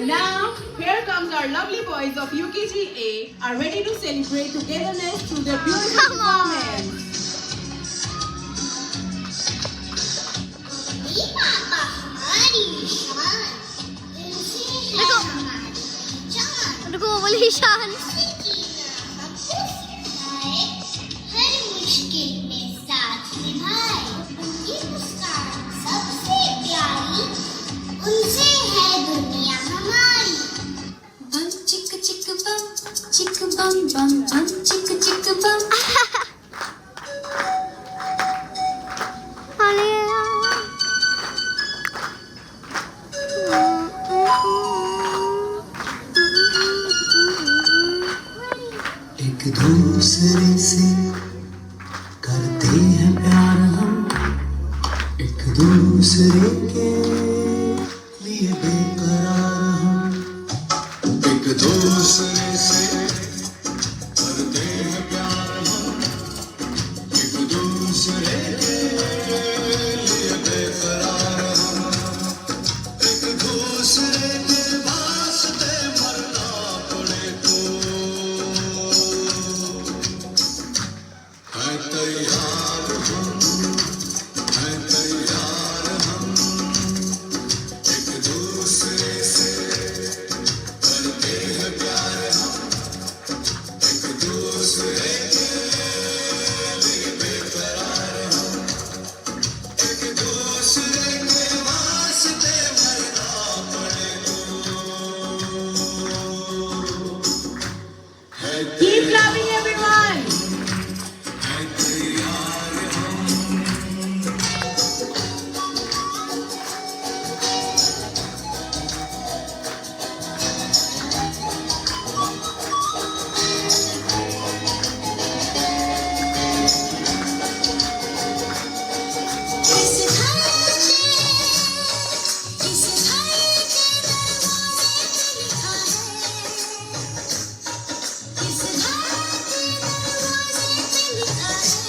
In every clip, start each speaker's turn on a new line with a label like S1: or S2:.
S1: And now, here comes our lovely boys of UKGA are ready to celebrate togetherness through their beautiful performance.
S2: देखो वो बोली शान
S3: उनसे है दुनिया हमारी बम चिक चिक बम बम चिक चिक बम
S4: एक दूसरे से करते हैं प्यार हम एक दूसरे के लिए बेकरार हम एक दूसरे से करते हैं प्यार हम एक दूसरे के लिए बेकरार हम एक दूसरे के वास्ते मरना पड़े तो है तैयार हम है तैयार हम एक दूसरे से करते हैं प्यार हम एक दूसरे के लिए बेकरार हम एक दूसरे के वास्ते मरना पड़े तो है
S1: Keep loving everyone.
S4: तैयार हम
S3: इस घर के दरवाजे लिखा है इस घर के दरवाजे पे लिखा है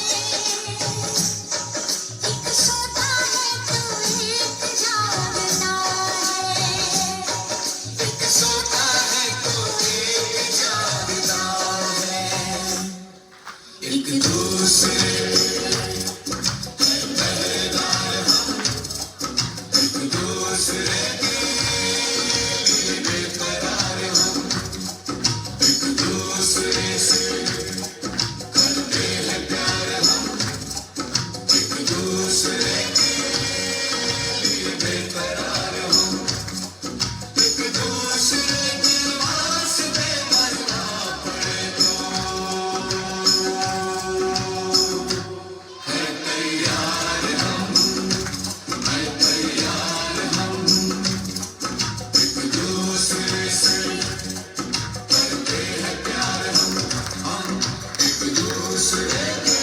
S3: एक सोता है तो एक जागता है एक सोता है तो एक जागता है
S4: एक दूसरे एक दूसरे के लिए बेकरार हम एक दूसरे से करते हैं प्यार हम एक दूसरे के लिए बेकरार हम एक दूसरे के वास्ते मरना पड़े तो है तैयार हम है तैयार हम एक दूसरे से करते हैं प्यार हम एक दूसरे के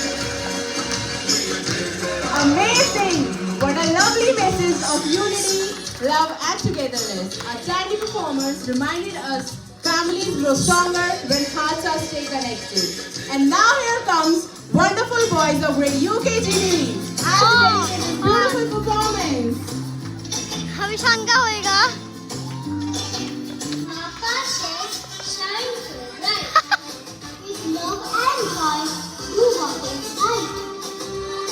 S4: लिए बेकरार
S1: Amazing! What a lovely message of unity, love and togetherness. Our charity performance reminded us families grow stronger when hearts are stay connected. And now here comes wonderful boys of grade UKGD as they dedicate this beautiful performance.
S2: हम शान का होएगा
S3: आकाशे shine so bright with love and joy you walk in sight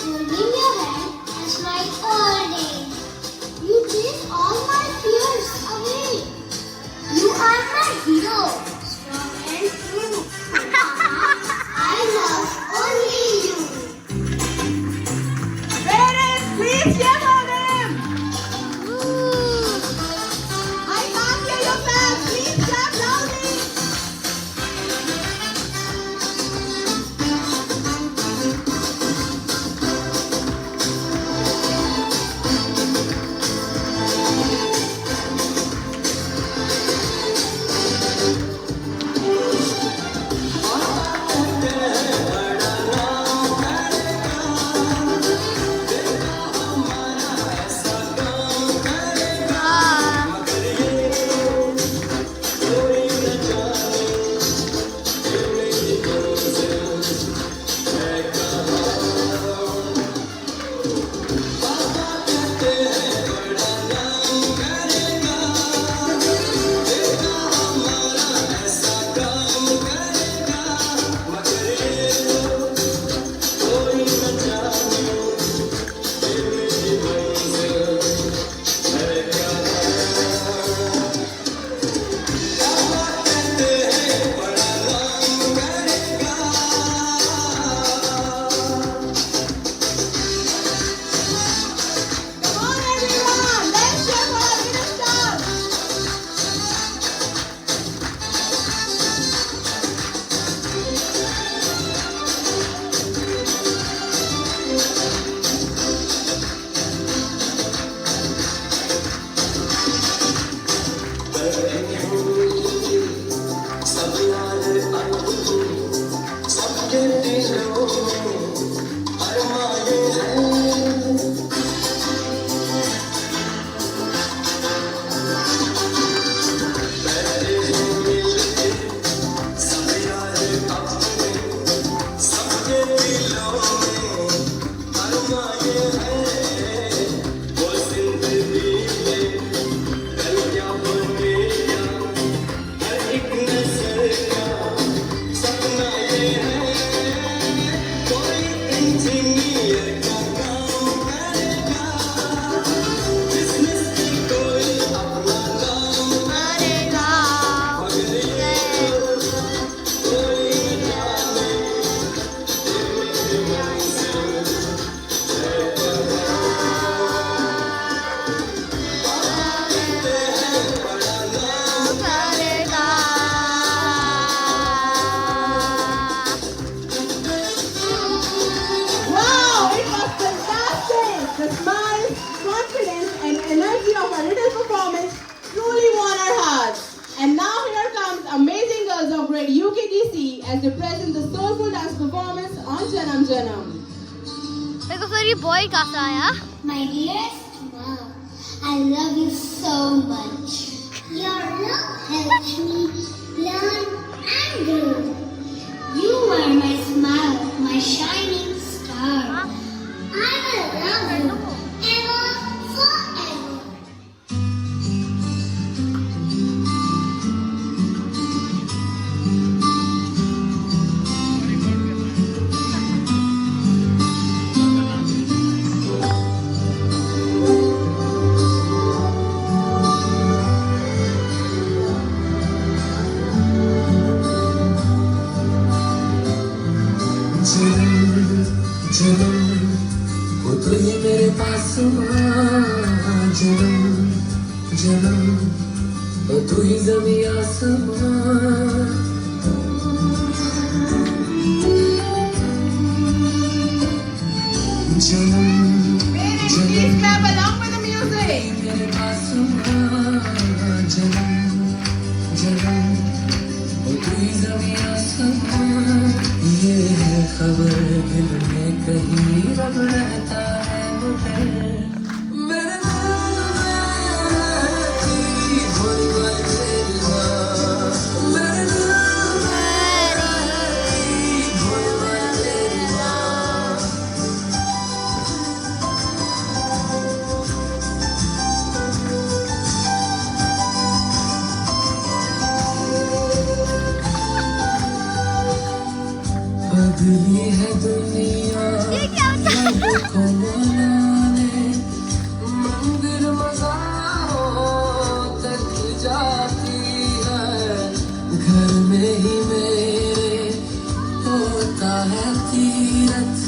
S3: holding your hand and smile all day you chase all my fears away you are my hero strong and true I love only you
S1: Parents, please cheer for them!
S2: Ooh.
S1: I can't hear your claps. Please clap loudly. grade UKGC as they present the soulful dance performance on Janam Janam.
S2: देखो फिर ये boy कैसा आया?
S3: My dearest mom, I love you so much. Your love helps me learn and grow. You are my smile, my shining star. I will love you ever, forever.
S4: जन्म वो तो ये मेरे पास जन्म जन्म वो तू ही ज़मीं आसमां जन्म
S1: Parents, please clap along with the music.
S4: मेरे पास जन्म जन्म वो तू ही ज़मीं आसमां ये है खबर दिल में कहीं रब रहता है मुझे मेरे दिल में तेरी भोली वाली तेरी माँ मेरे दिल में तेरी भोली वाली तेरी माँ बदली है दुनिया
S2: ये क्या होता है?
S4: देखो मनाने मंदिर मज़ारों तक जाती है घर में ही मेरे होता है तीरथ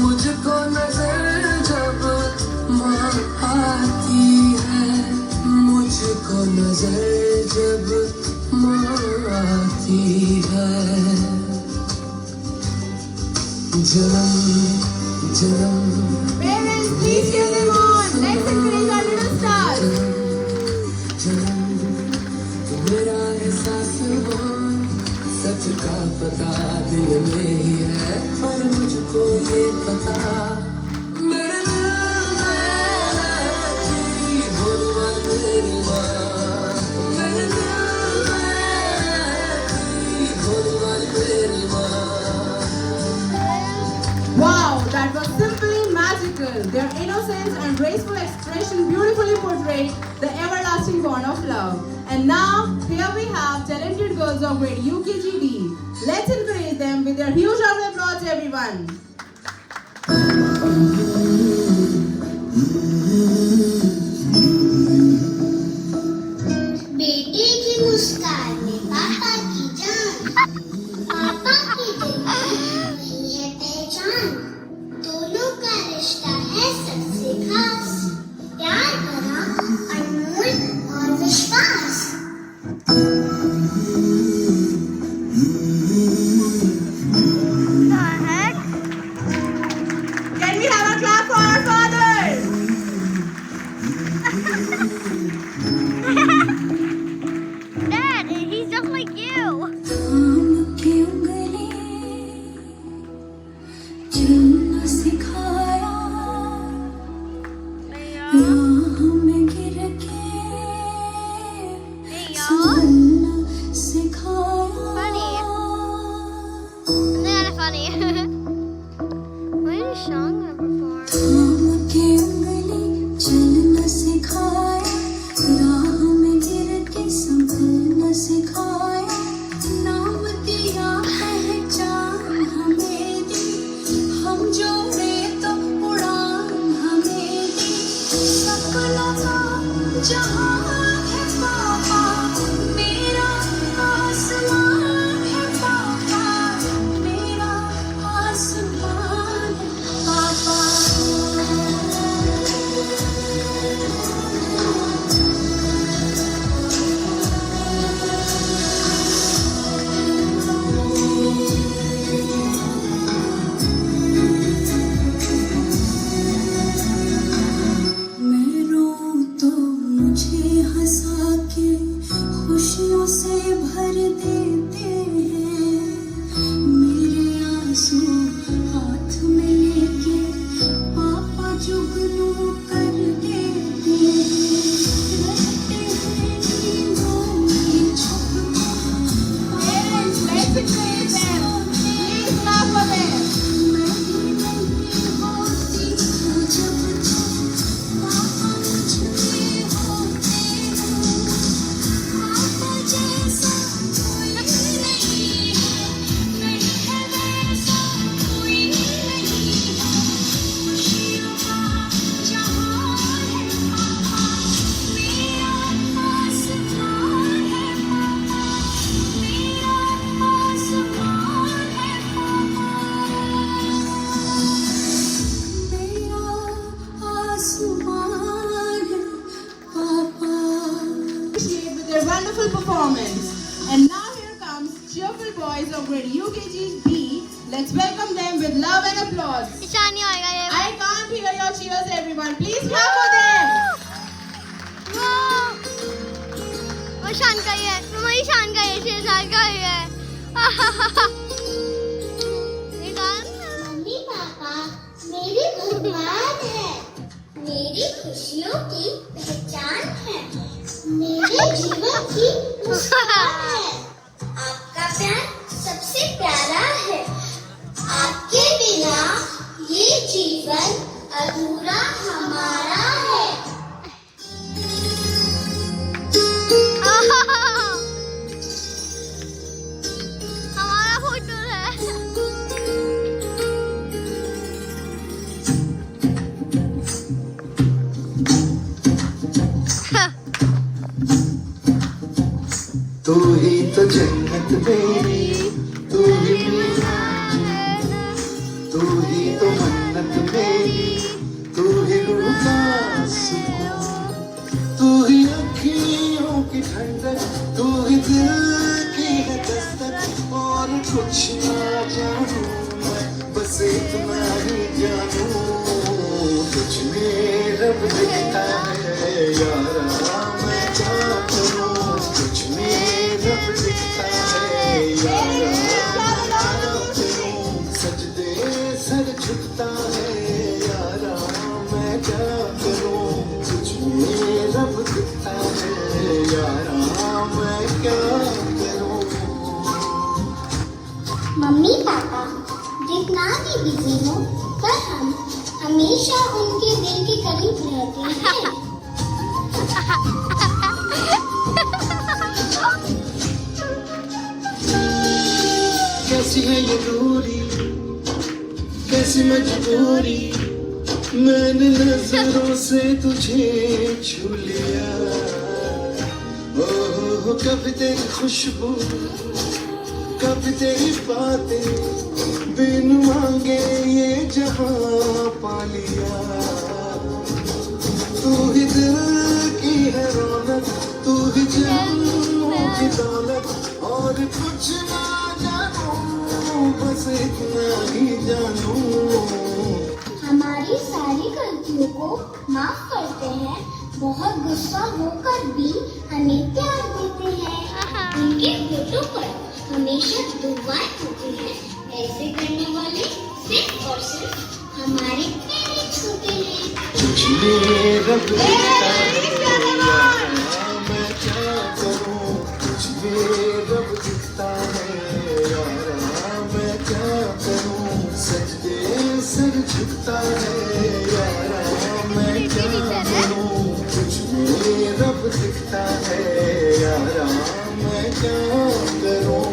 S4: मुझको नजर जब माँ आती है मुझको नजर जब माँ आती है जन्म जन्म
S1: Parents, please cheer them on. Let's encourage our little stars.
S4: जन्म तो मेरा एहसास हो सच का पता दिल में ही है पर मुझको ये पता मेरे दिल में तेरी भोली वाली तेरी माँ मेरे दिल में तेरी भोली वाली तेरी माँ
S1: Wow, that was simply magical. Their innocence and graceful expression beautifully portrayed the everlasting bond of love. And now, here we have talented girls of grade UKGD. Let's encourage them with their huge round of applause, everyone.
S3: बेटे की मुस्कान में पापा की जान पापा की दिल में वही है पहचान दोनों का रिश्ता है सबसे खास प्यार भरा अनमोल और विश्वास
S2: The heck?
S1: Can we have a clap for our fathers?
S2: Dad, he's just like you. Funny. Isn't that funny? What is Sean gonna perform?
S5: सिखाया नाम दिया पहचान हमें दी हम जोड़े तो उड़ान हमें दी सपनों का जहां है पापा मेरा आसमान है पापा मेरा आसमान पापा मैं रोऊं तो मुझे हंसा के खुशियों से भर देते
S1: of grade UKG B. Let's welcome them with love and applause.
S2: Ishan नहीं आएगा ये
S1: I can't hear your cheers, everyone. Please clap for them.
S2: वो ईशान का ही है, वो ईशान का ही है, 6 साल का ही है।
S3: मम्मी पापा मेरी भगवान है, मेरी खुशियों की पहचान है, मेरे जीवन की मुस्कान है। आपका प्यार सबसे प्यारा है, आपके बिना ये जीवन अधूरा हमारा है।
S2: हमारा फोटो है।
S4: तू ही तो जन्नत मेरी, तू ही मेरा, तू ही तो मन्नत मेरी, तू ही रूह का सुकून, तू ही अखियों की ठंडक, तू ही दिल की है दस्तक। और कुछ ना जानू मैं, बस इतना ही जानू, तुझ में रब दिखता है यारा, मैं क्या करूं, तुझ में रब दिखता है यारा, सजदे सर झुकता है यारा, मैं क्या करूं, तुझ में रब दिखता है यारा, मैं क्या करूं।
S3: मम्मी पापा जितना भी बिजी हो, पर हम हमेशा उनके दिल के करीब रहते हैं।
S4: कैसी है ये दूरी, कैसी मजबूरी, मैंने नजरों से तुझे छू लिया। ओह कभी तेरी खुशबू, कभी तेरी बातें, बिन मांगे ये जहां पा लिया। तू ही दिल की है रौनक, तू ही जन्मों की दौलत, और कुछ ना जानू, बस इतना ही जानू।
S3: हमारी सारी गलतियों को माफ करते हैं, बहुत गुस्सा होकर भी हमें प्यार देते हैं। उनके बेटों पर हमेशा दुआएं होती हैं, ऐसे करने वाले सिर्फ और सिर्फ हमारे पेरेंट्स होते हैं।
S4: तुझ में रब दिखता है यारा, मैं क्या करूं, तुझ में रब दिखता है यारा, मैं क्या करूं, सजदे सर झुकता है यारा, मैं क्या करूं, तुझ में रब दिखता है यारा, मैं क्या करूं।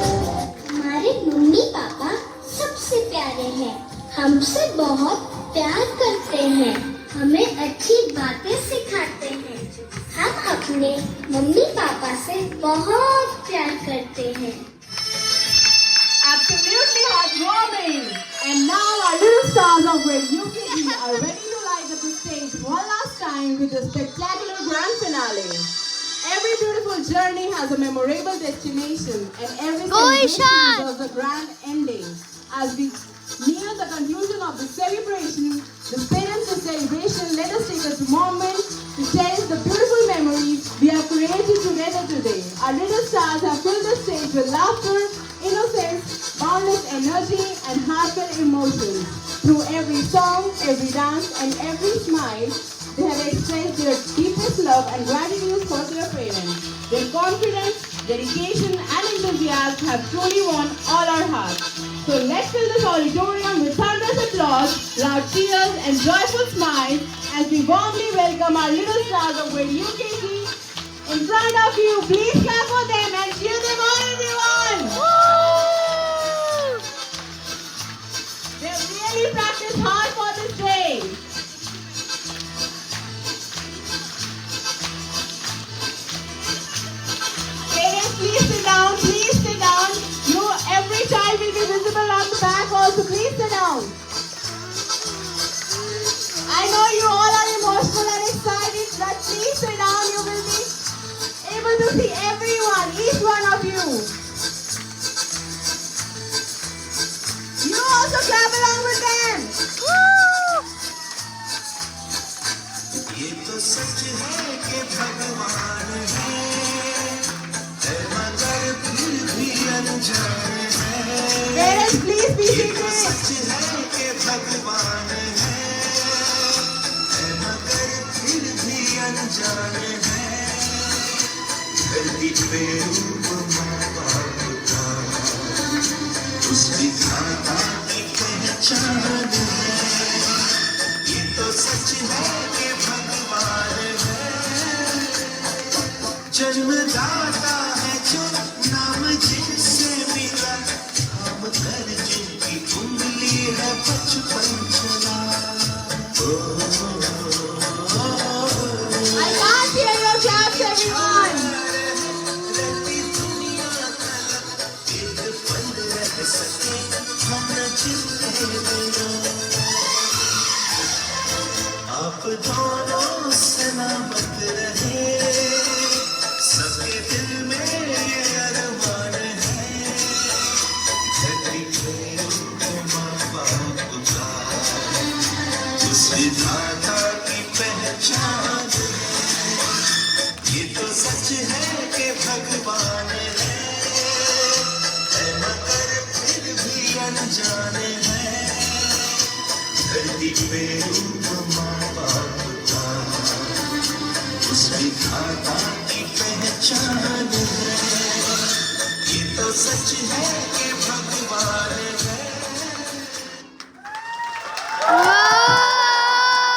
S3: हमारे मम्मी पापा सबसे प्यारे हैं, हमसे बहुत प्यार करते हैं, हमें अच्छी बातें सिखाते हैं। हम अपने मम्मी पापा से बहुत प्यार करते हैं।
S1: Absolutely heartwarming. And now our little stars of grade UKG are ready to light up the stage one last time with a spectacular grand finale. Every beautiful journey has a memorable destination, and every
S2: Go,
S1: celebration
S2: Ishan!
S1: deserves a grand ending. As we near the conclusion of the celebration, the spirit of the celebration, let us take a moment to cherish the beautiful memories we have created together today. Our little stars have filled the stage with laughter, innocence, boundless energy, and heartfelt emotions. Through every song, every dance, and every smile, they have expressed their deepest love and gratitude for their parents. Their confidence, dedication, and enthusiasm have truly won all our hearts. So let's fill this auditorium with thunderous applause, loud cheers, and joyful smiles as we warmly welcome our little stars of grade UKG. In front of you, please clap for them and cheer them on, everyone! They really practiced hard for this day. Parents, please sit down, please sit down. You, every child will be visible on the back also. Please sit down. I know you all are emotional and excited, but please sit down. You will be able to see everyone, each one of you.
S4: जान है,
S1: Parents, please be
S4: ये तो
S1: seated.
S4: सच है कि भगवान है मगर फिर भी अनजान है। धरती पे रूप माँ बाप का उस विधाता की पहचान है। ये तो सच है कि भगवान है जन्मदाता है जो नाम जिनसे मिला, हम कर जिनकी उंगली है बचपन चला।
S1: I can't hear your claps, everyone.
S4: रहती दुनिया तलक एक पल रह सके हम न जिनके बिना। आप दोनों सलामत रहे, सबके दिल में ये अरमान है। धरती पे उनको माँ बाप का उस विधाता की पहचान है। ये तो सच है कि भगवान है मगर फिर भी अनजान है। धरती पे उनको माँ बाप का उस विधाता की पहचान है। ये तो सच है कि भगवान